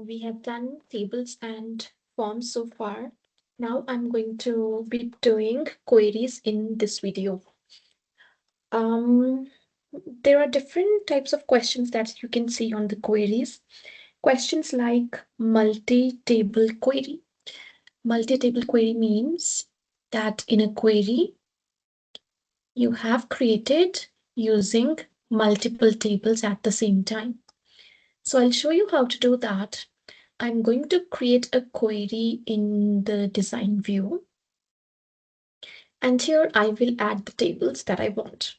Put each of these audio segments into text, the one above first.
We have done tables and forms so far. Now I'm going to be doing queries in this video. There are different types of questions that you can see on the queries. Questions like multi-table query. Multi-table query means that in a query, you have created using multiple tables at the same time. So I'll show you how to do that. I'm going to create a query in the design view. And here I will add the tables that I want.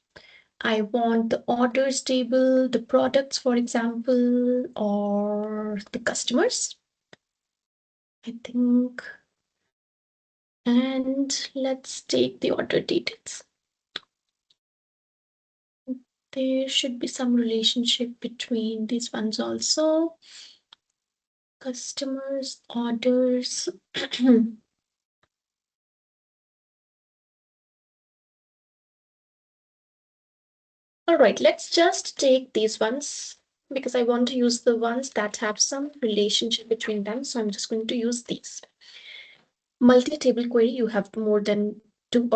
I want the orders table, the products, for example, or the customers, I think. And let's take the order details. There should be some relationship between these ones also. Customers, orders. All right, let's just take these ones because I want to use the ones that have some relationship between them. So I'm just going to use these. Multi-table query, you have more than two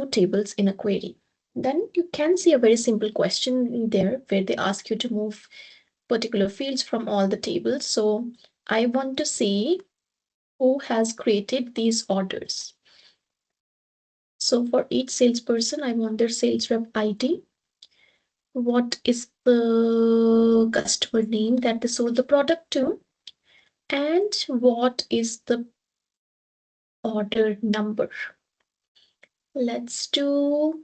tables in a query. Then you can see a very simple question there where they ask you to move particular fields from all the tables. So I want to see who has created these orders. So for each salesperson, I want their sales rep ID. What is the customer name that they sold the product to? And what is the order number? Let's do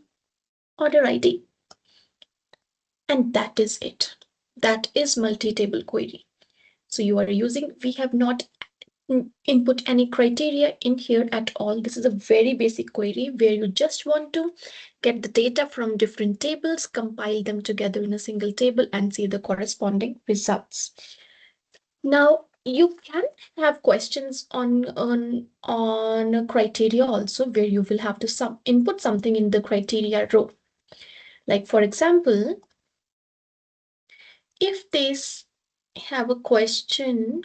order ID. And that is it. That is multi-table query. So you are using, we have not input any criteria in here at all. This is a very basic query where you just want to get the data from different tables, compile them together in a single table and see the corresponding results. Now, you can have questions on a criteria also where you will have to input something in the criteria row. Like for example, if they have a question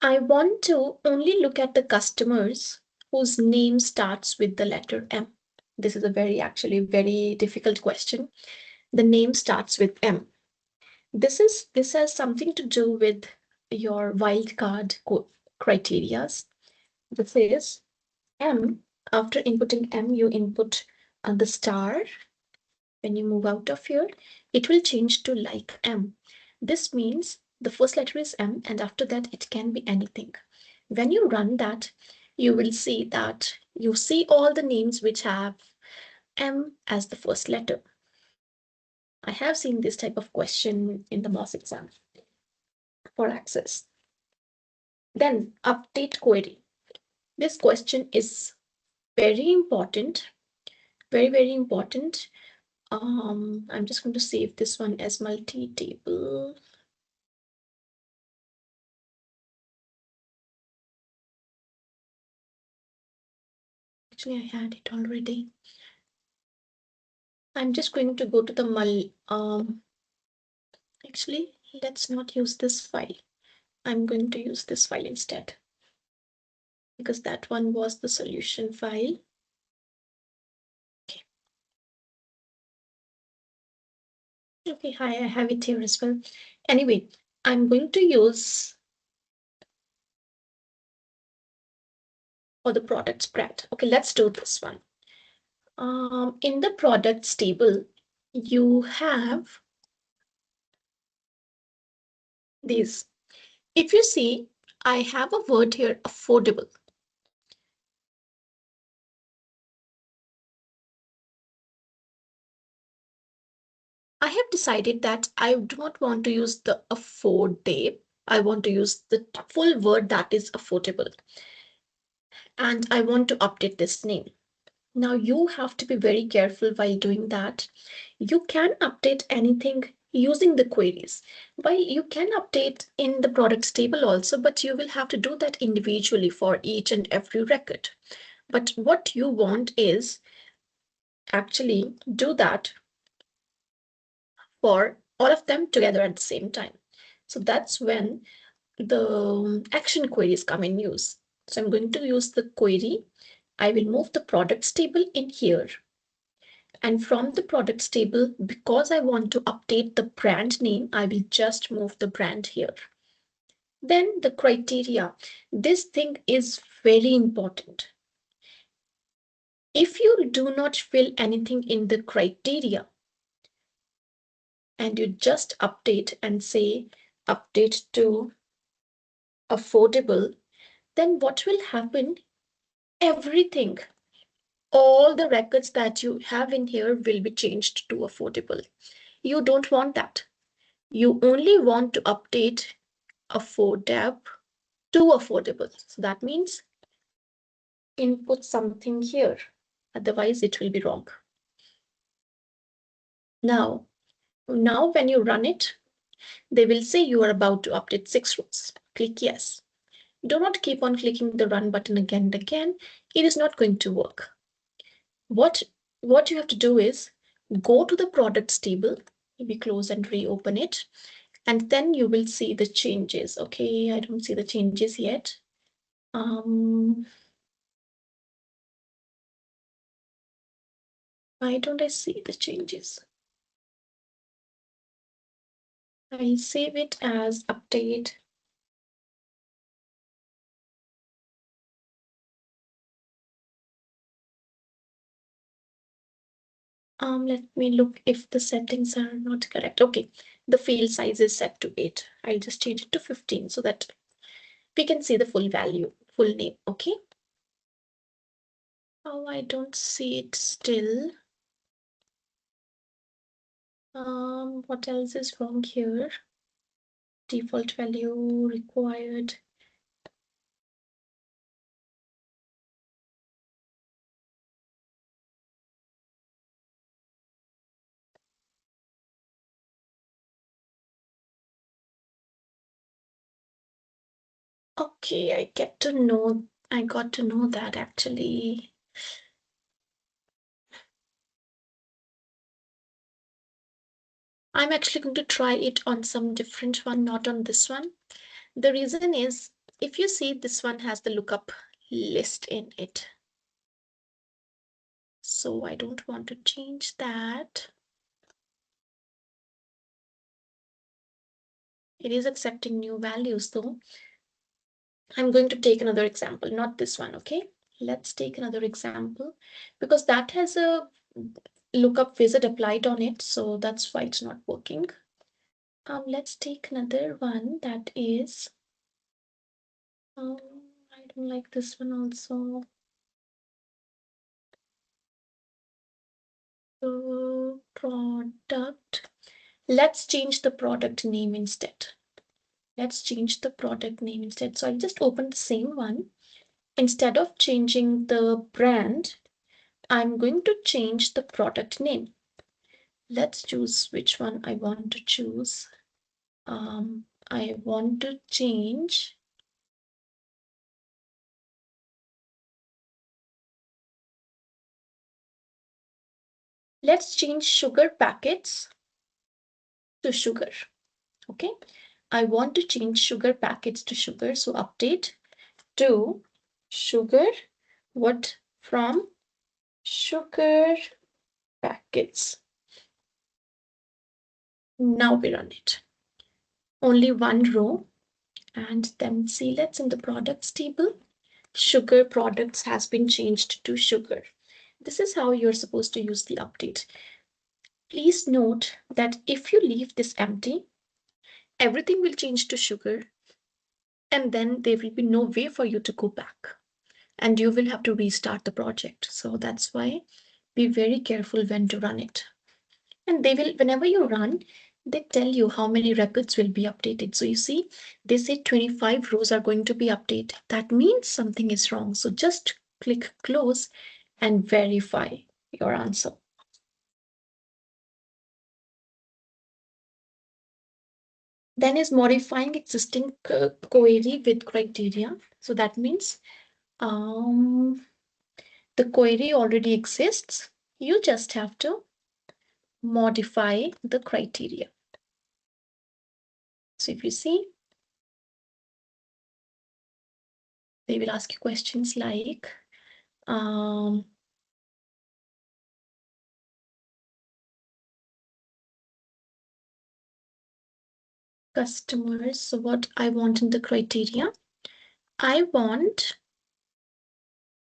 I want to only look at the customers whose name starts with the letter M. This is a actually very difficult question. The name starts with M. This has something to do with your wildcard criterias. This is M. After inputting M, you input the star. When you move out of here, it will change to like M. This means the first letter is M, and after that, it can be anything. When you run that, you will see that you see all the names which have M as the first letter. I have seen this type of question in the MOS exam for Access. Then update query. This question is very important, very important. I'm just going to save this one as multi-table. Actually, I had it already. I'm just going to go to the actually, let's not use this file. I'm going to use this file instead because that one was the solution file. Okay. Okay, hi, I have it here as well. Anyway, I'm going to use for the product spread. Okay, let's do this one. In the products table, you have these. If you see, I have a word here, affordable. I have decided that I do not want to use the afford day. I want to use the full word that is affordable. And I want to update this name. Now you have to be very careful while doing that. You can update anything using the queries. You can update in the products table also, but you will have to do that individually for each and every record. But what you want is actually do that for all of them together at the same time. So that's when the action queries come in use. So I'm going to use the query. I will move the products table in here. And from the products table, because I want to update the brand name, I will just move the brand here. Then the criteria. This thing is very important. If you do not fill anything in the criteria and you just update and say update to affordable, then what will happen? Everything, all the records that you have in here will be changed to affordable. You don't want that. You only want to update affordab to affordable. So that means input something here. Otherwise, it will be wrong. Now when you run it, they will say you are about to update 6 rows. Click yes. Do not keep on clicking the run button again and again. It is not going to work. What you have to do is go to the products table, maybe close and reopen it, and then you will see the changes. Okay, I don't see the changes yet. Why don't I see the changes? I save it as update. Let me look if the settings are not correct. Okay, the field size is set to 8. I'll just change it to 15 so that we can see the full value, full name. Okay. Oh, I don't see it still. What else is wrong here? Default value required. Okay, I got to know that actually. I'm actually going to try it on some different one, not on this one. The reason is, if you see, this one has the lookup list in it. So I don't want to change that. It is accepting new values though. I'm going to take another example, not this one, okay? Let's take another example because that has a lookup wizard applied on it, so that's why it's not working. Let's take another one that is, I don't like this one also. Product. Let's change the product name instead. Let's change the product name instead. So I'll just open the same one. Instead of changing the brand, I'm going to change the product name. Let's choose which one I want to choose. I want to change let's change sugar packets to sugar. Okay, I want to change sugar packets to sugar. So update to sugar. What from sugar packets. Now we run it. Only one row. And then see, let's in the products table. Sugar products has been changed to sugar. This is how you're supposed to use the update. Please note that if you leave this empty, everything will change to sugar, and then there will be no way for you to go back, and you will have to restart the project. So that's why be very careful when to run it. And they will, whenever you run, they tell you how many records will be updated. So you see, they say 25 rows are going to be updated. That means something is wrong. So just click close and verify your answer. Then is modifying existing query with criteria. So that means the query already exists. You just have to modify the criteria. So if you see, they will ask you questions like, customers. So what I want in the criteria, I want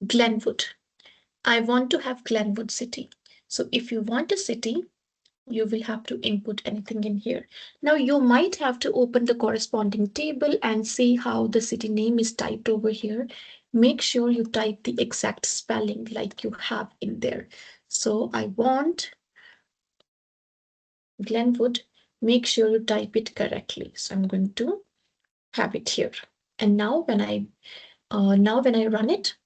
Glenwood. I want to have Glenwood city. So if you want a city, you will have to input anything in here. Now you might have to open the corresponding table and see how the city name is typed over here. Make sure you type the exact spelling like you have in there. So I want Glenwood. Make sure you type it correctly. So I'm going to have it here. And now when I run it,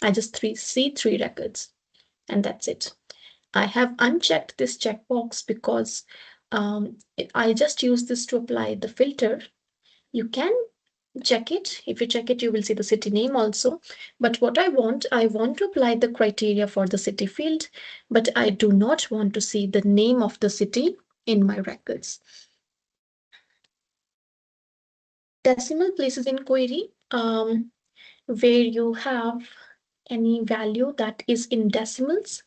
I just see 3 records, and that's it. I have unchecked this checkbox because I just use this to apply the filter. You can check it. If you check it, you will see the city name also. But what I want to apply the criteria for the city field, but I do not want to see the name of the city in my records. Decimal places in query, where you have any value that is in decimals,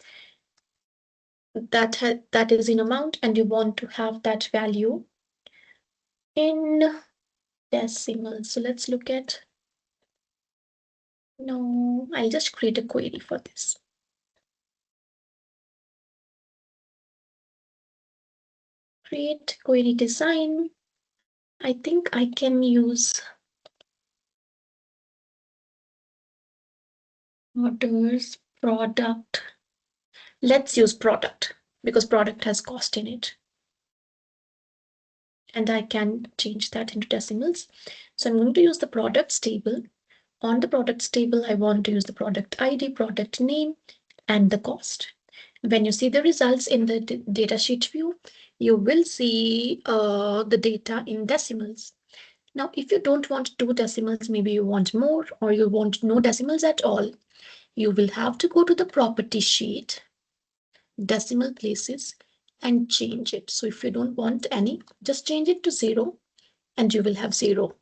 that is in amount, and you want to have that value in decimals. So let's look at, no, I'll just create a query for this. Create query design. I think I can use orders, product. Let's use product because product has cost in it. And I can change that into decimals. So I'm going to use the products table. On the products table, I want to use the product ID, product name, and the cost. When you see the results in the datasheet view, you will see the data in decimals. Now, if you don't want 2 decimals, maybe you want more, or you want no decimals at all, you will have to go to the property sheet, decimal places, and change it. So if you don't want any, just change it to 0, and you will have 0.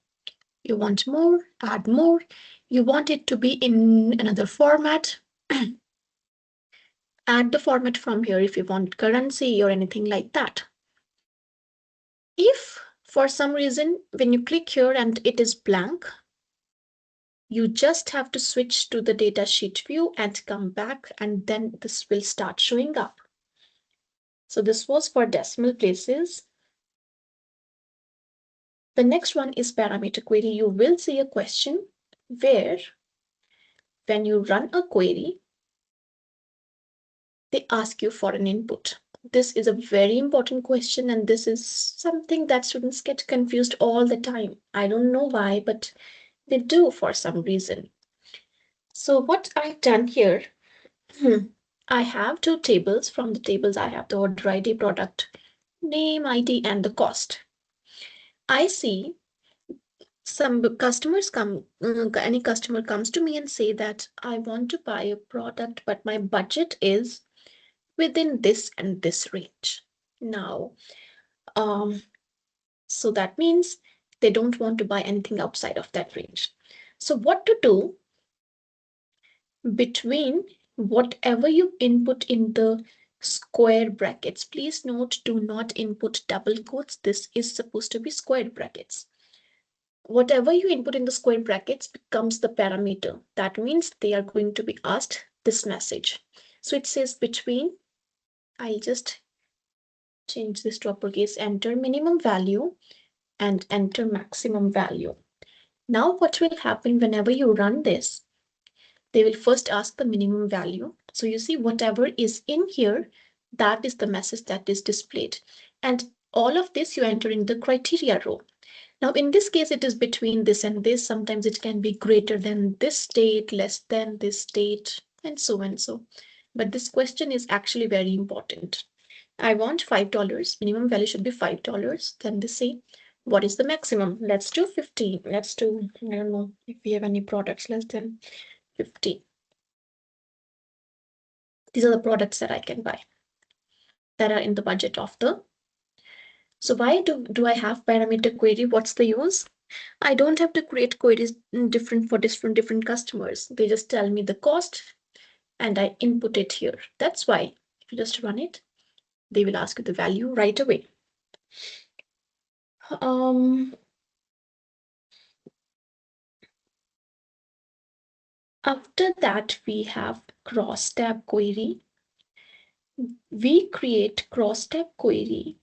You want more, add more. You want it to be in another format, add the format from here if you want currency or anything like that. If for some reason, when you click here and it is blank, you just have to switch to the datasheet view and come back, and then this will start showing up. So this was for decimal places. The next one is parameter query. You will see a question where when you run a query, they ask you for an input. This is a very important question, and this is something that students get confused all the time. I don't know why, but they do for some reason. So what I've done here, I have 2 tables. From the tables, I have the order ID, product name, ID, and the cost. I see some customers any customer comes to me and say that I want to buy a product, but my budget is within this and this range. Now, so that means they don't want to buy anything outside of that range. So what to do between whatever you input in the square brackets? Please note, do not input double quotes. This is supposed to be square brackets. Whatever you input in the square brackets becomes the parameter. That means they are going to be asked this message. So it says between, I'll just change this to uppercase, enter minimum value and enter maximum value. Now what will happen whenever you run this? They will first ask the minimum value. So you see whatever is in here, that is the message that is displayed. And all of this you enter in the criteria row. Now in this case, it is between this and this. Sometimes it can be greater than this state, less than this state, and so and so. But this question is actually very important. I want $5. Minimum value should be $5. Then they say, what is the maximum? Let's do 15. Let's do, I don't know if we have any products less than 15. These are the products that I can buy that are in the budget of the. So why do I have parameter query? What's the use? I don't have to create queries different for different customers. They just tell me the cost and I input it here. That's why if you just run it, they will ask you the value right away. After that, we have cross-tab query. We create cross-tab query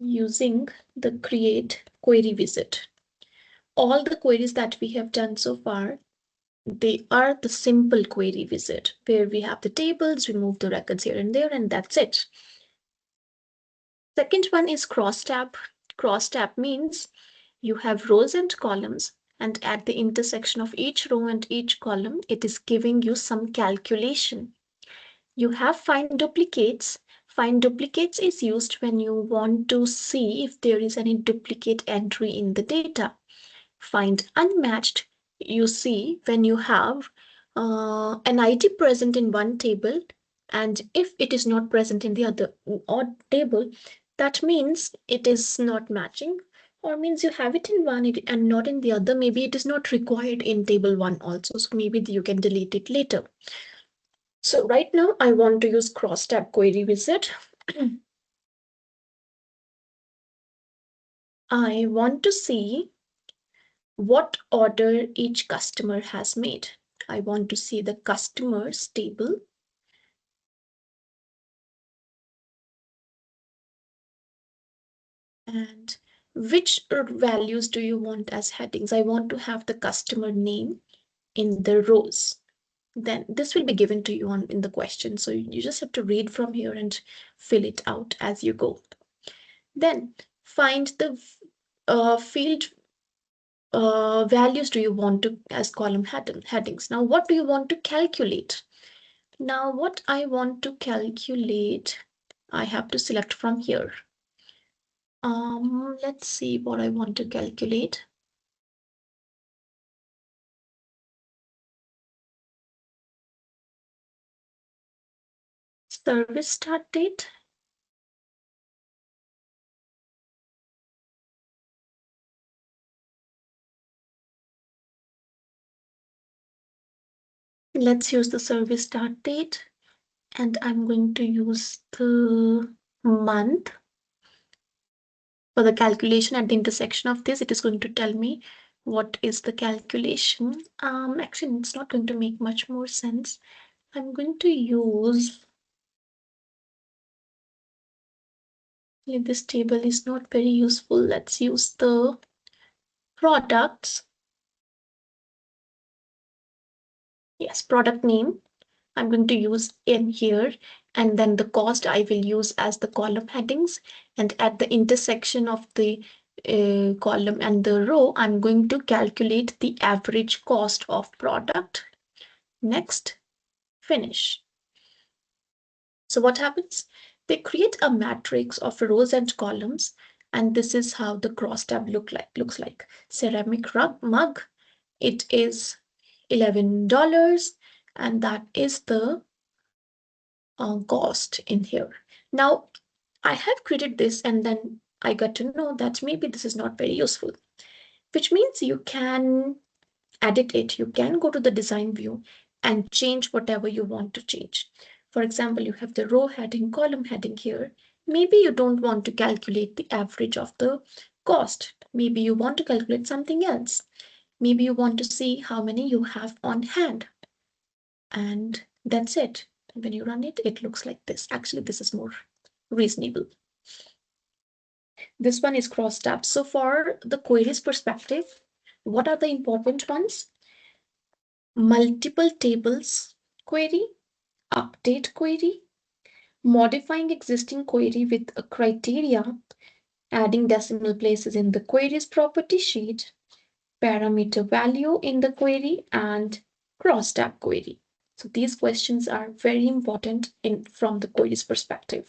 using the create query wizard. All the queries that we have done so far, they are the simple query wizard where we have the tables, we move the records here and there, and that's it. Second one is cross-tab. Cross-tab means you have rows and columns, and at the intersection of each row and each column, it is giving you some calculation. You have find duplicates. Find duplicates is used when you want to see if there is any duplicate entry in the data. Find unmatched, you see when you have an ID present in one table, and if it is not present in the other odd table, that means it is not matching, or means you have it in one and not in the other. Maybe it is not required in table one also, so maybe you can delete it later. So right now I want to use cross-tab query wizard. I want to see what order each customer has made. I want to see the customers table. And which values do you want as headings? I want to have the customer name in the rows. Then this will be given to you in the question. So you just have to read from here and fill it out as you go. Then find the field values do you want to as column headings. Now, what do you want to calculate? Now, what I want to calculate, I have to select from here. Let's see what I want to calculate. Service start date. Let's use the service start date, and I'm going to use the month. For the calculation at the intersection of this, it is going to tell me what is the calculation. Actually, it's not going to make much more sense. I'm going to use, this table is not very useful. Let's use the products. Yes, product name. I'm going to use in here, and then the cost I will use as the column headings, and at the intersection of the column and the row, I'm going to calculate the average cost of product. Next, finish. So what happens? They create a matrix of rows and columns, and this is how the cross-tab looks like. Ceramic mug, it is $11, and that is the cost in here. Now, I have created this, and then I got to know that maybe this is not very useful, which means you can edit it. You can go to the design view and change whatever you want to change. For example, you have the row heading, column heading here. Maybe you don't want to calculate the average of the cost. Maybe you want to calculate something else. Maybe you want to see how many you have on hand. And that's it. When you run it, it looks like this. Actually, this is more reasonable. This one is cross-tab. So for the queries perspective, what are the important ones? Multiple tables query, update query, modifying existing query with a criteria, adding decimal places in the queries property sheet, parameter value in the query, and cross-tab query. So these questions are very important from the queries perspective.